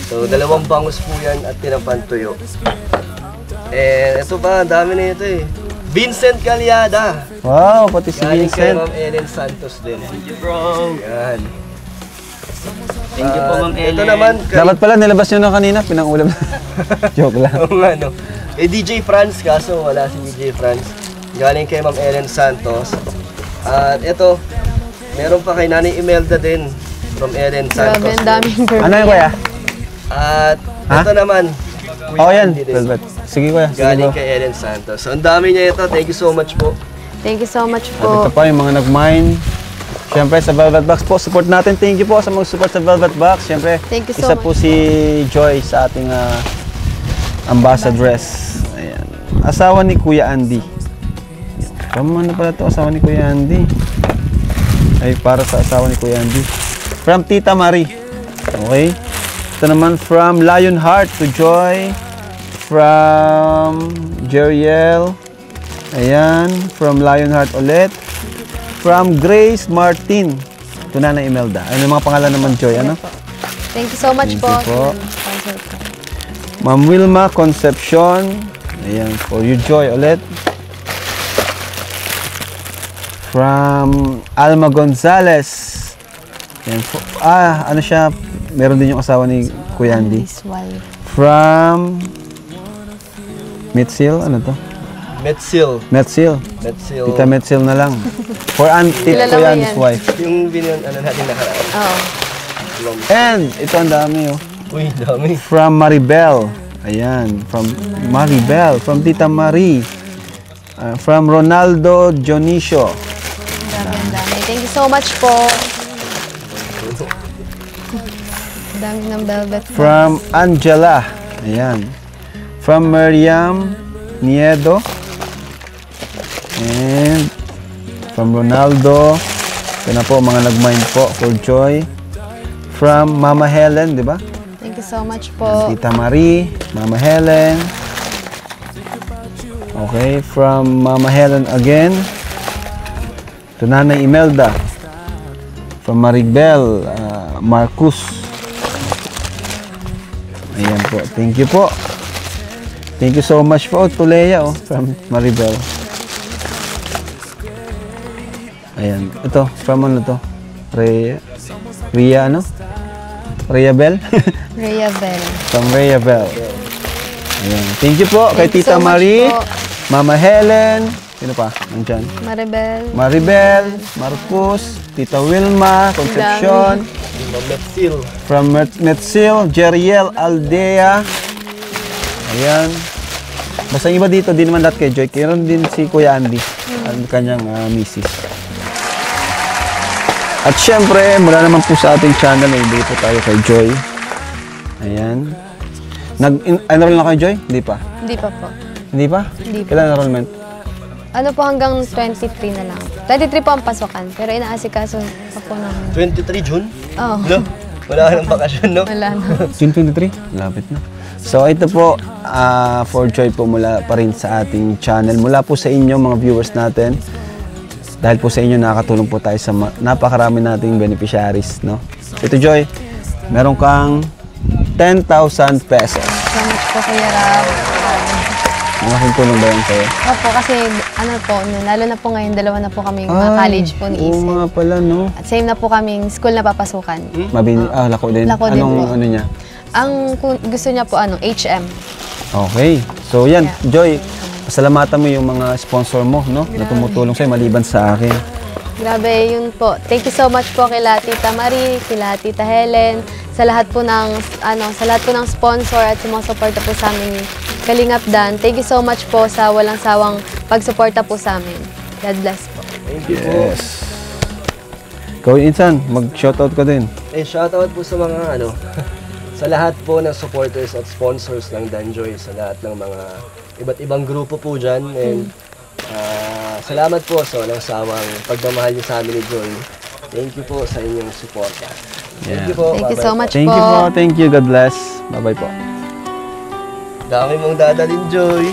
So, 2 bangus po yan at tinapat, tuyo. And ito pa, ang dami na ito eh. Vincent Calyada. Wow, pati si Galing kay Vincent. Ma'am Ellen Santos din. Thank you, bro. Yan. Thank you po, Ma'am Ellen. Ito naman kay... Dapat pala nilabas nyo na kanina, pinangulam. Joke lang. Oo nga, no. Eh, DJ Franz, kaso wala si DJ Franz. Galing kay Ma'am Ellen Santos. At ito, meron pa kay Nanay Imelda din. From Ellen Santos. Grabe, ang daming girl. Ano yun, kuya? At Ha? ito naman. Kuya Oo, yan. Andy din. Velvet. Sige, kuya. Sige, Galing bro. kay Ellen Santos. So, ang dami niya ito. Thank you so much po. Thank you so much At ito po. pa yung mga nag-mine. Siyempre sa Velvet Box po, support natin. Thank you po sa mga support sa Velvet Box. Siyempre, Thank you so isa much. po si Joy sa ating ambassadress. Ayan. Asawa ni Kuya Andy. From ano pala ito? Asawa ni Kuya Andy. Ay, para sa asawa ni Kuya Andy. From Tita Marie. Okay. Ito naman from Lionheart to Joy. From Jeriel. Ayan. From Lionheart ulit. From Grace Martin. Ito na Imelda. Ano yung mga pangalan naman, Joy? Ano? Thank you so much Thank po. you po. Sponsor po. Ma'am Wilma Concepcion. Ayan. For you, Joy ulit. From Alma Gonzalez. Ayan. Ano siya? Meron din yung asawa ni Kuya Andy. His wife. From Metsil. Ano to? Metsil. Metsil. Metsil. Tita Metsil na lang. For Auntie Kilala mo Kuya Andy's yan. wife. Yung ano natin nakaraan. Oo. And ito ang dami oh. Uy, dami. From Maribel. Ayan. From Maribel. From Tita Marie. From Ronaldo Dionisio. Grabe, ang dami. Thank you so much po. Dami ng velvet. From Angela. Ayan. From Miriam Niedo. And from Ronaldo. Ito na po, mga nag-mind po for Joy. From Mama Helen, di ba? Thank you so much po. Tita Marie, Mama Helen. Okay, from Mama Helen again. To Nanay Imelda. From Maribel Marcus. Ayan po. Thank you po. Thank you so much po to Leia from Maribel. Ayan. Ito, from ano to? Rhea ano? Rhea Bell? Rhea Bell. From Rhea Bell. Ayan. Thank you po kay Thank you Tita so much Marie, po. Mama Helen, sino pa? Nandyan. Maribel, Marcus, Tita Wilma, Concepcion, from Metsil, Jeriel Aldea. Ayan. Basta yung iba dito, di naman lahat kay Joy. Kailan din si Kuya Andy, ang kanyang misis. At syempre, mula naman po sa ating channel, naibigay po tayo kay Joy. Ayan. Nag-enroll na kay Joy? Hindi pa? Hindi pa po. Hindi pa? Hindi pa. Kailan enrollment? Ano po, hanggang 23 na lang. 23 po ang pasukan, pero inaasikaso pa po namin. 23 June? Oo. No? Wala ka ng bakasyon, no? Wala na. June 23? Lapit na. So ito po, for Joy po mula pa rin sa ating channel. Mula po sa inyo mga viewers natin. Dahil po sa inyo nakakatulong po tayo sa napakarami nating beneficiaries, no? Ito Joy, meron kang 10,000 pesos. So much po, Kuya Rab. Malaking tulong ba yan sa'yo? Opo, kasi ano po, lalo na po ngayon, dalawa na po kaming college po ni Isi. Oo nga pala, no? At same na po kaming school na papasukan. Lako din. Lako din Anong po. ano niya? Ang gusto niya po, HM. Okay. So yan, Joy, pasalamatan mo yung mga sponsor mo, no? Na tumutulong sa'yo maliban sa akin. Grabe, yun po. Thank you so much po kila Tita Marie, kila Tita Helen, sa lahat po ng sponsor at sumusuporta po sa amin ni Kalingap Dan. Thank you so much po sa walang sawang pagsuporta po sa amin. God bless po. Thank you po. Yes. Ikaw, Insan, mag-shoutout ka din. Shoutout po sa mga sa lahat po ng supporters at sponsors ng Danjoy, sa lahat ng mga iba't ibang grupo po dyan. And salamat po sa walang sawang pagmamahal niyo sa amin ni Joy. Thank you po sa inyong suporta. Thank you po. Thank you so much Thank po. you po. Thank you. God bless. Bye-bye po. Dami mong dadalhin, Joy.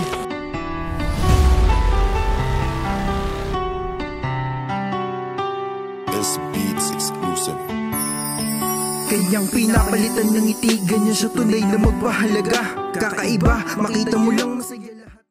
Kanyang pinapalitan ng ngiti, ganyan siya tunay na magpahalaga. Kakaiba, makita mo lang sa